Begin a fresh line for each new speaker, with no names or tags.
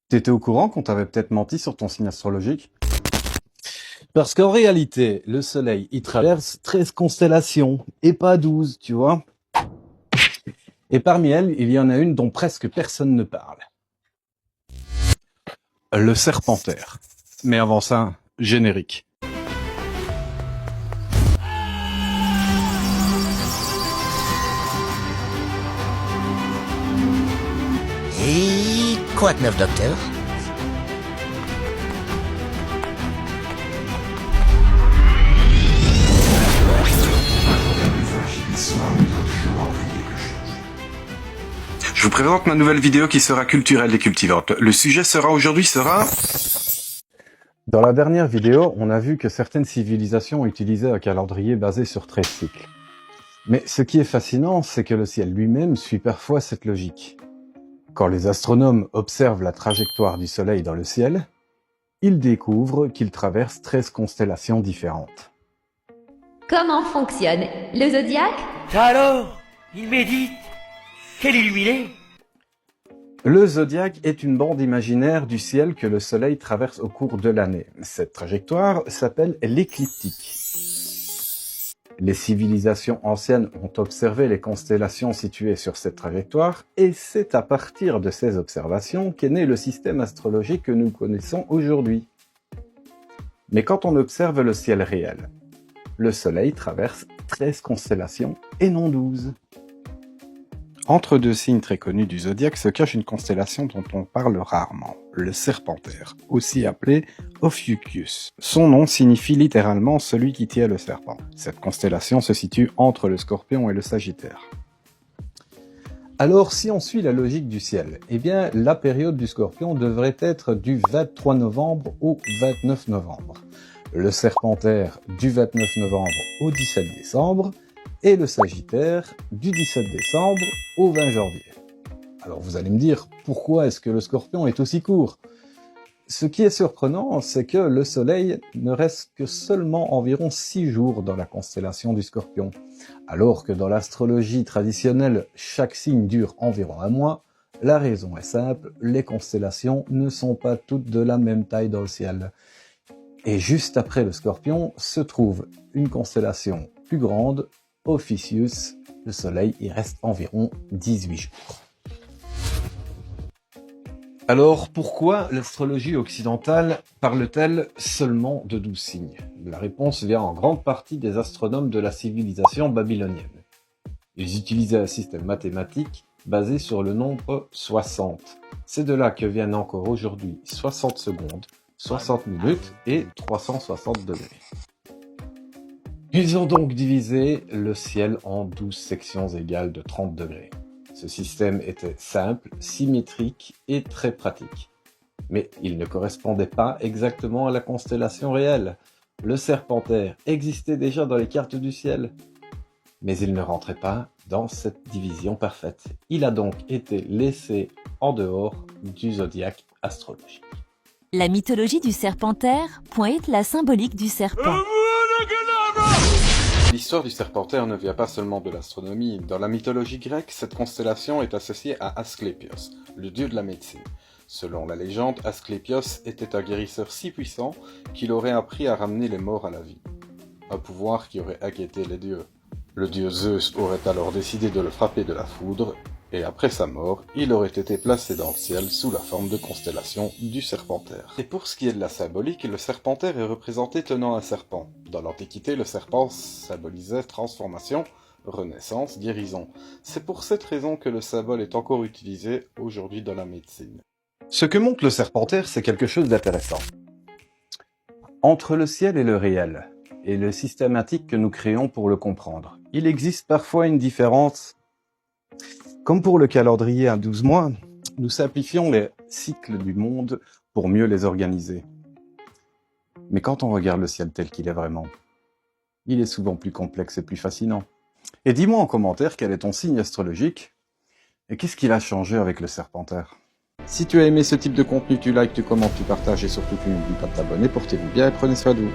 T'étais au courant qu'on t'avait peut-être menti sur ton signe astrologique? Parce qu'en réalité, le Soleil, il traverse 13 constellations, et pas 12, tu vois. Et parmi elles, il y en a une dont presque personne ne parle. Le Serpentaire. Mais avant ça, générique.
Et quoi de neuf, docteur?
Je vous présente ma nouvelle vidéo qui sera culturelle et cultivante. Le sujet aujourd'hui sera...
Dans la dernière vidéo, on a vu que certaines civilisations utilisaient un calendrier basé sur 13 cycles. Mais ce qui est fascinant, c'est que le ciel lui-même suit parfois cette logique. Quand les astronomes observent la trajectoire du Soleil dans le ciel, ils découvrent qu'il traverse 13 constellations différentes.
Comment fonctionne le zodiaque?
Alors, il médite. Quel illuminé!
Le zodiaque est une bande imaginaire du ciel que le Soleil traverse au cours de l'année. Cette trajectoire s'appelle l'écliptique. Les civilisations anciennes ont observé les constellations situées sur cette trajectoire, et c'est à partir de ces observations qu'est né le système astrologique que nous connaissons aujourd'hui. Mais quand on observe le ciel réel, le Soleil traverse 13 constellations et non 12. Entre deux signes très connus du zodiaque se cache une constellation dont on parle rarement, le Serpentaire, aussi appelé Ophiuchus. Son nom signifie littéralement celui qui tient le serpent. Cette constellation se situe entre le Scorpion et le Sagittaire. Alors, si on suit la logique du ciel, eh bien, la période du Scorpion devrait être du 23 novembre au 29 novembre. Le Serpentaire du 29 novembre au 17 décembre, et le Sagittaire du 17 décembre au 20 janvier. Alors vous allez me dire, pourquoi est-ce que le Scorpion est aussi court? Ce qui est surprenant, c'est que le Soleil ne reste que seulement environ 6 jours dans la constellation du Scorpion, alors que dans l'astrologie traditionnelle, chaque signe dure environ un mois. La raison est simple, les constellations ne sont pas toutes de la même taille dans le ciel. Et juste après le Scorpion se trouve une constellation plus grande, Ophiuchus, le Soleil y reste environ 18 jours. Alors, pourquoi l'astrologie occidentale parle-t-elle seulement de 12 signes? La réponse vient en grande partie des astronomes de la civilisation babylonienne. Ils utilisaient un système mathématique basé sur le nombre 60. C'est de là que viennent encore aujourd'hui 60 secondes, 60 minutes et 360 degrés. Ils ont donc divisé le ciel en 12 sections égales de 30 degrés. Ce système était simple, symétrique et très pratique. Mais il ne correspondait pas exactement à la constellation réelle. Le Serpentaire existait déjà dans les cartes du ciel. Mais il ne rentrait pas dans cette division parfaite. Il a donc été laissé en dehors du zodiaque astrologique.
La mythologie du Serpentaire pointe la symbolique du serpent.
L'histoire du Serpentaire ne vient pas seulement de l'astronomie. Dans la mythologie grecque, cette constellation est associée à Asclépios, le dieu de la médecine. Selon la légende, Asclépios était un guérisseur si puissant qu'il aurait appris à ramener les morts à la vie. Un pouvoir qui aurait inquiété les dieux. Le dieu Zeus aurait alors décidé de le frapper de la foudre, et après sa mort, il aurait été placé dans le ciel sous la forme de constellation du Serpentaire. Et pour ce qui est de la symbolique, le Serpentaire est représenté tenant un serpent. Dans l'Antiquité, le serpent symbolisait transformation, renaissance, guérison. C'est pour cette raison que le symbole est encore utilisé aujourd'hui dans la médecine.
Ce que montre le Serpentaire, c'est quelque chose d'intéressant. Entre le ciel et le réel, et le systématique que nous créons pour le comprendre, il existe parfois une différence. Comme pour le calendrier à 12 mois, nous simplifions les cycles du monde pour mieux les organiser. Mais quand on regarde le ciel tel qu'il est vraiment, il est souvent plus complexe et plus fascinant. Et dis-moi en commentaire quel est ton signe astrologique et qu'est-ce qui va changer avec le Serpentaire. Si tu as aimé ce type de contenu, tu likes, tu commentes, tu partages et surtout tu n'oublies pas de t'abonner. Portez-vous bien et prenez soin de vous.